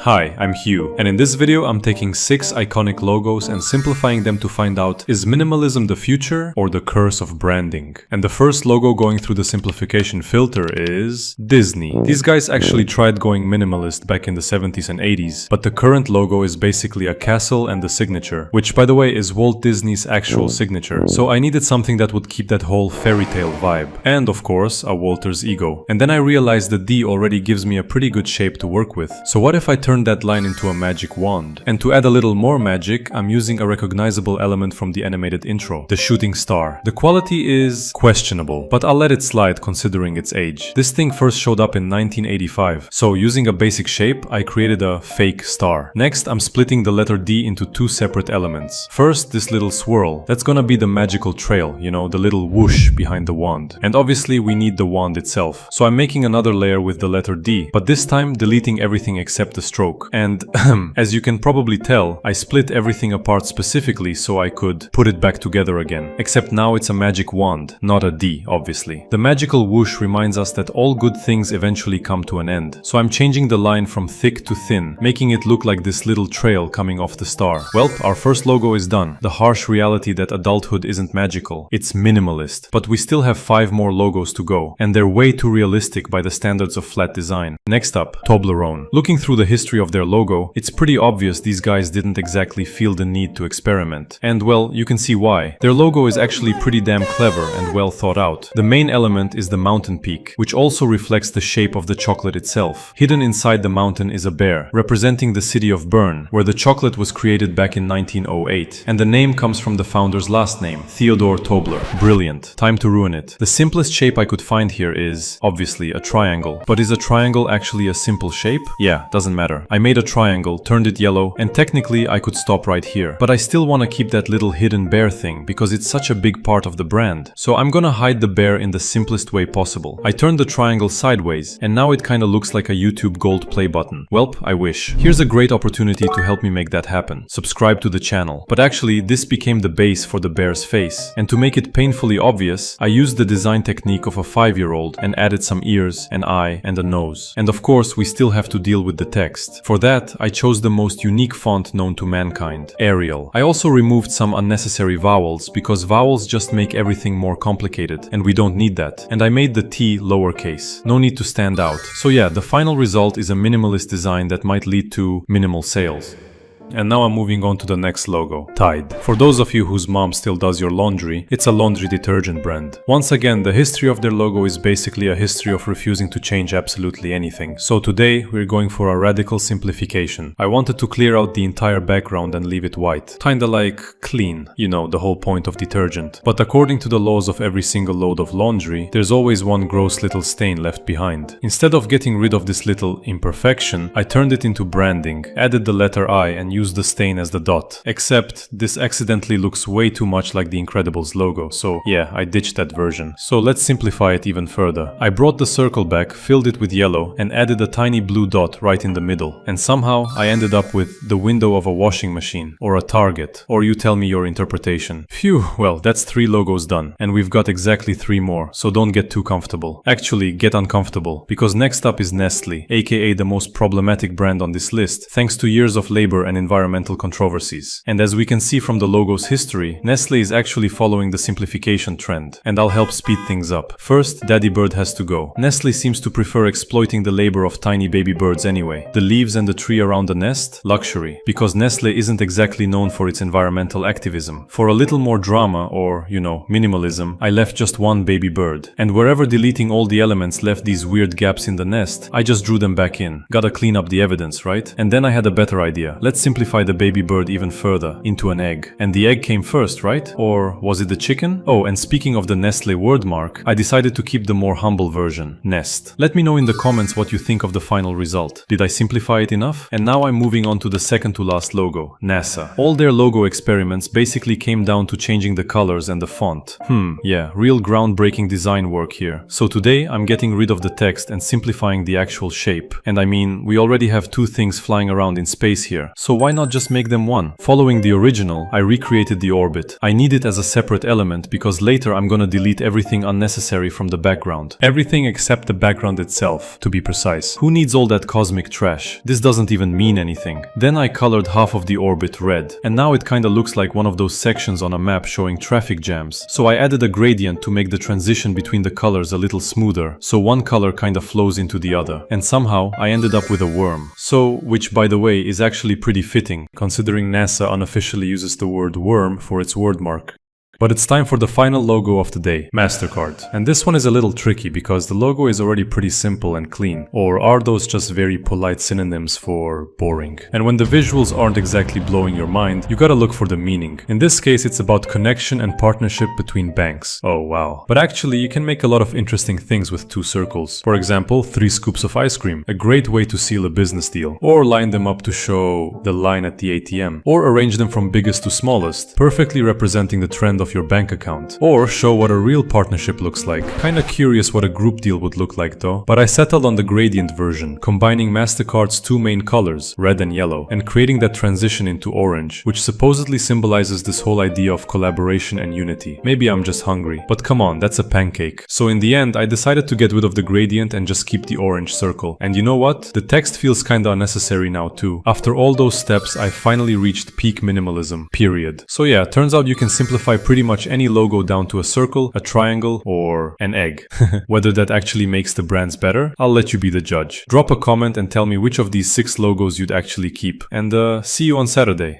Hi, I'm Hugh, and in this video I'm taking 6 iconic logos and simplifying them to find out, is minimalism the future or the curse of branding? And the first logo going through the simplification filter is Disney. These guys actually tried going minimalist back in the 70s and 80s, but the current logo is basically a castle and the signature, which by the way is Walt Disney's actual signature, so I needed something that would keep that whole fairy tale vibe. And of course, a Walter's ego. And then I realized the D already gives me a pretty good shape to work with. So what if I turn that line into a magic wand? And to add a little more magic, I'm using a recognizable element from the animated intro, the shooting star. The quality is questionable, but I'll let it slide considering its age. This thing first showed up in 1985, so using a basic shape, I created a fake star. Next, I'm splitting the letter D into 2 separate elements. First, this little swirl. That's gonna be the magical trail, you know, the little whoosh behind the wand. And obviously we need the wand itself. So I'm making another layer with the letter D, but this time deleting everything except the stroke. And as you can probably tell, I split everything apart specifically so I could put it back together again. Except now it's a magic wand, not a D, obviously. The magical whoosh reminds us that all good things eventually come to an end. So I'm changing the line from thick to thin, making it look like this little trail coming off the star. Well, our first logo is done. The harsh reality that adulthood isn't magical. It's minimalist. But we still have 5 more logos to go, and they're way too realistic by the standards of flat design. Next up, Toblerone. Looking through the history of their logo, it's pretty obvious these guys didn't exactly feel the need to experiment. And well, you can see why. Their logo is actually pretty damn clever and well thought out. The main element is the mountain peak, which also reflects the shape of the chocolate itself. Hidden inside the mountain is a bear, representing the city of Bern, where the chocolate was created back in 1908. And the name comes from the founder's last name, Theodore Tobler. Brilliant. Time to ruin it. The simplest shape I could find here is, obviously, a triangle. But is a triangle actually a simple shape? Yeah, doesn't matter. I made a triangle, turned it yellow, and technically I could stop right here. But I still want to keep that little hidden bear thing because it's such a big part of the brand. So I'm gonna hide the bear in the simplest way possible. I turned the triangle sideways, and now it kinda looks like a YouTube gold play button. Welp, I wish. Here's a great opportunity to help me make that happen. Subscribe to the channel. But actually, this became the base for the bear's face. And to make it painfully obvious, I used the design technique of a 5-year-old and added some ears, an eye, and a nose. And of course, we still have to deal with the text. For that, I chose the most unique font known to mankind, Arial. I also removed some unnecessary vowels because vowels just make everything more complicated, and we don't need that. And I made the T lowercase. No need to stand out. So yeah, the final result is a minimalist design that might lead to minimal sales. And now I'm moving on to the next logo, Tide. For those of you whose mom still does your laundry, it's a laundry detergent brand. Once again, the history of their logo is basically a history of refusing to change absolutely anything. So today, we're going for a radical simplification. I wanted to clear out the entire background and leave it white. Kinda like clean, you know, the whole point of detergent. But according to the laws of every single load of laundry, there's always one gross little stain left behind. Instead of getting rid of this little imperfection, I turned it into branding, added the letter I and use the stain as the dot. Except this accidentally looks way too much like the Incredibles logo, so yeah, I ditched that version. So let's simplify it even further. I brought the circle back, filled it with yellow, and added a tiny blue dot right in the middle. And somehow I ended up with the window of a washing machine, or a Target, or you tell me your interpretation. Phew, well, that's 3 logos done, and we've got exactly 3 more, so don't get too comfortable. Actually, get uncomfortable, because next up is Nestle, aka the most problematic brand on this list, thanks to years of labor and environmental controversies. And as we can see from the logo's history, Nestle is actually following the simplification trend, and I'll help speed things up. First, Daddy Bird has to go. Nestle seems to prefer exploiting the labor of tiny baby birds anyway. The leaves and the tree around the nest? Luxury. Because Nestle isn't exactly known for its environmental activism. For a little more drama, or, you know, minimalism, I left just one baby bird. And wherever deleting all the elements left these weird gaps in the nest, I just drew them back in. Gotta clean up the evidence, right? And then I had a better idea. Let's simplify the baby bird even further, into an egg. And the egg came first, right? Or was it the chicken? Oh, and speaking of the Nestle wordmark, I decided to keep the more humble version, Nest. Let me know in the comments what you think of the final result. Did I simplify it enough? And now I'm moving on to the second to last logo, NASA. All their logo experiments basically came down to changing the colors and the font. Yeah, real groundbreaking design work here. So today, I'm getting rid of the text and simplifying the actual shape. And I mean, we already have 2 things flying around in space here, so why why not just make them one? Following the original, I recreated the orbit. I need it as a separate element because later I'm gonna delete everything unnecessary from the background. Everything except the background itself, to be precise. Who needs all that cosmic trash? This doesn't even mean anything. Then I colored half of the orbit red, and now it kinda looks like one of those sections on a map showing traffic jams. So I added a gradient to make the transition between the colors a little smoother, so one color kinda flows into the other. And somehow I ended up with a worm. So, which by the way is actually pretty fitting, considering NASA unofficially uses the word worm for its wordmark. But it's time for the final logo of the day, Mastercard. And this one is a little tricky because the logo is already pretty simple and clean. Or are those just very polite synonyms for boring? And when the visuals aren't exactly blowing your mind, you gotta look for the meaning. In this case, it's about connection and partnership between banks. Oh wow. But actually, you can make a lot of interesting things with two circles. For example, 3 scoops of ice cream, a great way to seal a business deal. Or line them up to show the line at the ATM. Or arrange them from biggest to smallest, perfectly representing the trend of your bank account. Or show what a real partnership looks like. Kinda curious what a group deal would look like though. But I settled on the gradient version, combining Mastercard's 2 main colors, red and yellow, and creating that transition into orange, which supposedly symbolizes this whole idea of collaboration and unity. Maybe I'm just hungry, but come on, that's a pancake. So in the end, I decided to get rid of the gradient and just keep the orange circle. And you know what? The text feels kinda unnecessary now too. After all those steps, I finally reached peak minimalism, period. So yeah, turns out you can simplify pretty much any logo down to a circle, a triangle, or an egg. Whether that actually makes the brands better, I'll let you be the judge. Drop a comment and tell me which of these 6 logos you'd actually keep. And see you on Saturday.